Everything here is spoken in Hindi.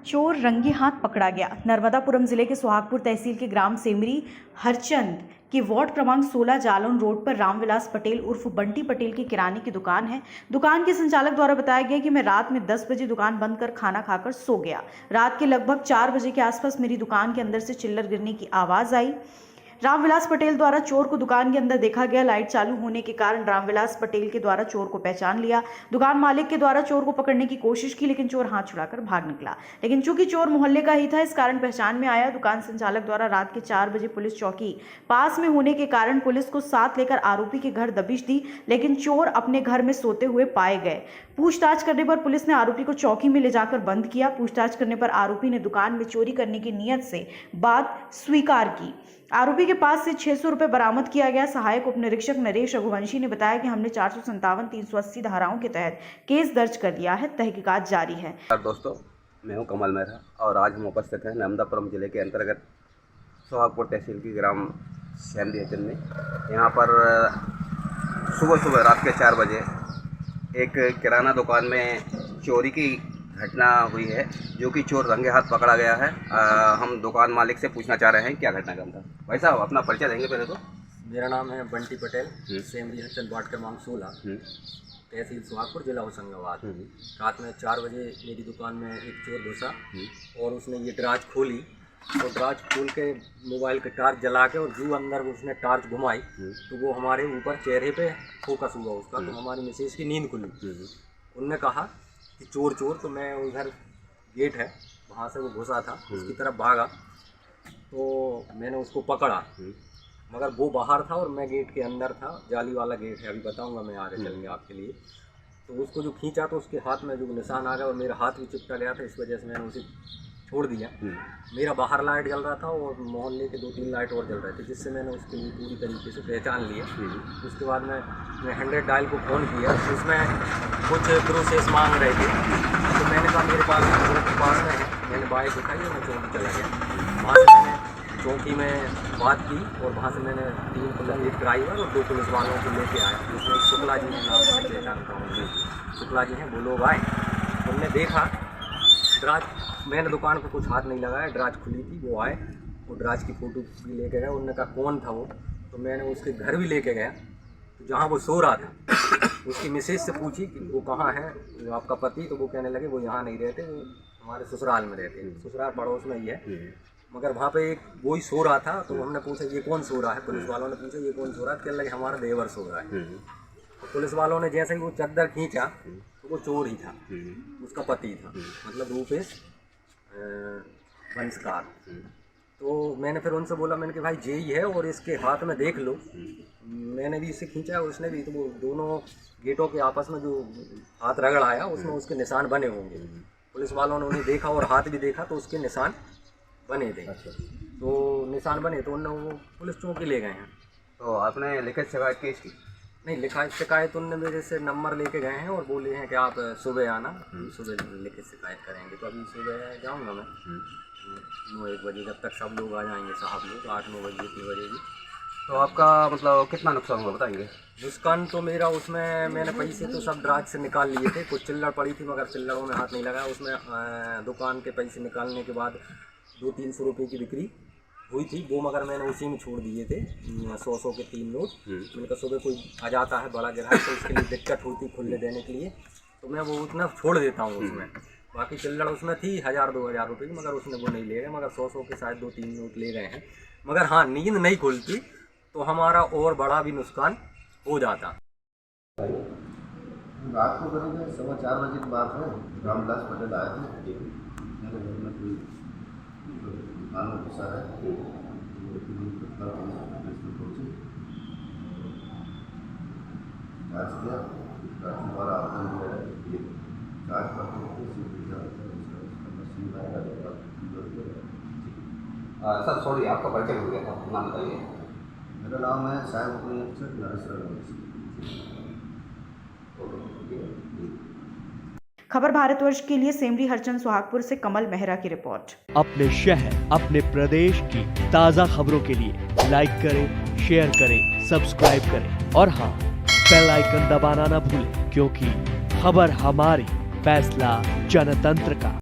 चोर रंगे हाथ पकड़ा गया। नर्मदापुरम जिले के सुहागपुर तहसील के ग्राम सेमरी हरचंद की वार्ड क्रमांक 16 जालौन रोड पर रामविलास पटेल उर्फ बंटी पटेल की किराने की दुकान है। दुकान के संचालक द्वारा बताया गया कि मैं रात में 10 बजे दुकान बंद कर खाना खाकर सो गया। रात के लगभग 4 बजे के आसपास मेरी दुकान के अंदर से चिल्लर गिरने की आवाज आई। रामविलास पटेल द्वारा चोर को दुकान के अंदर देखा गया। लाइट चालू होने के कारण रामविलास पटेल के द्वारा चोर को पहचान लिया। दुकान मालिक के द्वारा चोर को पकड़ने की कोशिश की, लेकिन चोर हाथ छुड़ाकर भाग निकला। लेकिन चूंकि चोर मोहल्ले का ही था, इस कारण पहचान में आया। दुकान संचालक द्वारा रात के 4 बजे पुलिस चौकी पास में होने के कारण पुलिस को साथ लेकर आरोपी के घर दबिश दी, लेकिन चोर अपने घर में सोते हुए पाए गए। पूछताछ करने पर पुलिस ने आरोपी को चौकी में ले जाकर बंद किया। पूछताछ करने पर आरोपी ने दुकान में चोरी करने की नीयत से बात स्वीकार की। आरोपी के पास से 600 रुपए बरामद किया गया। सहायक उप निरीक्षक नरेश रघुवंशी ने बताया कि हमने 457, 380 धाराओं के तहत केस दर्ज कर दिया है। तहकीकात जारी है। दोस्तों, मैं हूं कमल मेहरा और आज हम उपस्थित हैं नर्मदापुरम जिले के अंतर्गत सुहागपुर तहसील की ग्राम सेमरी हरचंद में। यहाँ पर सुबह रात के 4 बजे एक किराना दुकान में चोरी की घटना हुई है, जो कि चोर रंगे हाथ पकड़ा गया है। हम दुकान मालिक से पूछना चाह रहे हैं क्या घटना क्रम था। भाई साहब, अपना परिचय देंगे पहले तो। मेरा नाम है बंटी पटेल, सेमरी हरचंद वार्ड क्रमांक 16, तहसील सुहागपुर, जिला होशंगाबाद। रात में 4 बजे मेरी दुकान में एक चोर घुसा और उसने ये दराज खोली। तो दराज खोल के मोबाइल के टार्च जला के और जो अंदर उसने टार्च घुमाई तो वो हमारे ऊपर चेहरे पे फोकस हुआ उसका। तो हमारी मिसेज की नींद खुली। उनने कहा कि चोर चोर। तो मैं उधर गेट है वहाँ से वो घुसा था, उसकी तरफ भागा तो मैंने उसको पकड़ा, मगर वो बाहर था और मैं गेट के अंदर था। जाली वाला गेट है, अभी बताऊंगा मैं आगे चलेंगे आपके लिए। तो उसको जो खींचा तो उसके हाथ में जो निशान आ गया और मेरा हाथ भी चिपटा गया था, इस वजह से मैंने उसे छोड़ दिया। मेरा बाहर लाइट जल रहा था और मोहल्ले के 2-3 लाइट और जल रहे थे, जिससे मैंने उसके लिए पूरी तरीके से पहचान लिया। उसके बाद मैं 100 डायल को फ़ोन किया, उसमें कुछ प्रोसेस मांग रहे थे। तो मैंने कहा मेरे पास में है, मैंने बाइक दिखाई और मैं चौकी चला गया। वहाँ से मैंने चौकी में बात की और वहाँ से मैंने 3 पुलिस, एक ड्राइवर और 2 पुलिस वालों को लेके आया, जिसमें एक शुक्ला जी हैं, नाम से पहचानता हूँ। शुक्ला जी हैं, बोलो भाई। उनने देखा दराज, मैंने दुकान को कुछ हाथ नहीं लगाया, दराज खुली थी। वो आए, वो दराज की फ़ोटो भी लेके गए। उन्होंने कहा कौन था वो, तो मैंने उसके घर भी लेके गया। तो जहाँ वो सो रहा था उसकी मिसेज से पूछी कि वो कहाँ है आपका पति, तो वो कहने लगे वो यहाँ नहीं रहते, वो हमारे ससुराल में रहते हैं। ससुराल पड़ोस में ही है, मगर वहाँ पे एक वही सो रहा था। तो हमने पूछा ये कौन सो रहा है, पुलिस वालों ने पूछा ये कौन सो रहा है, कहने लगे हमारा देवर सो रहा है। तो पुलिस वालों ने जैसे ही वो चादर खींचा तो वो चोर ही था, उसका पति था, मतलब रूपेश वंशकार। तो मैंने फिर उनसे बोला, मैंने कि भाई जे ही है और इसके हाथ में देख लो। मैंने भी इसे खींचा और उसने भी, तो वो दोनों गेटों के आपस में जो हाथ रगड़ आया उसमें उसके निशान बने होंगे। पुलिस वालों ने उन्हें देखा और हाथ भी देखा तो उसके निशान बने थे। तो निशान बने तो उन्होंने वो पुलिस चौकी ले गए हैं। तो आपने लिखित शिकायत की इसकी? नहीं, लिखाई शिकायत उनने मेरे से नंबर लेके गए हैं और बोले हैं कि आप सुबह आना, सुबह लिखित शिकायत करेंगे। तो अभी सुबह जाऊंगा मैं 9-1 बजे, जब तक सब लोग आ जाएंगे, साहब लोग 8-9 बजे, 3 बजे भी। तो आपका मतलब कितना नुकसान हुआ बताएंगे? नुकसान तो मेरा, उसमें मैंने पैसे तो सब दराज से निकाल लिए थे। कुछ चिल्लड़ पड़ी थी मगर चिल्लड़ों में हाथ नहीं लगाया। उसमें दुकान के पैसे निकालने के बाद 200-300 रुपये की बिक्री हुई थी, वो मगर मैंने उसी में छोड़ दिए थे। 100 के 3 नोट। मैंने कहा सुबह कोई आ जाता है बड़ा ग्राहक तो उसके लिए दिक्कत होती खुलने देने के लिए, तो मैं वो उतना छोड़ देता हूँ उसमें। बाकी चिल्लड़ उसमें थी 1000-2000 रुपये की, मगर उसने वो नहीं ले गए। मगर 100 के शायद 2-3 नोट ले गए हैं। मगर हाँ, नींद नहीं खुलती तो हमारा और बड़ा भी नुकसान हो जाता। रात को करीब 4:15 बजे की बात है, रामविलास पटेल आए थे मेरे घर में। कोई दुकान में घुसा है, चार्ज किया, हमारा चार्ज सर सॉरी, आपका परिचय हो गया था, नाम बताइए। मेरा नाम है साहब उप निरीक्षक नरेश रघुवंशी। खबर भारतवर्ष के लिए सेमरी हरचंद सुहागपुर से कमल मेहरा की रिपोर्ट। अपने शहर, अपने प्रदेश की ताज़ा खबरों के लिए लाइक करें, शेयर करें, सब्सक्राइब करें और हाँ, बेल आइकन दबाना ना भूलें, क्योंकि खबर हमारी, फैसला जनतंत्र का।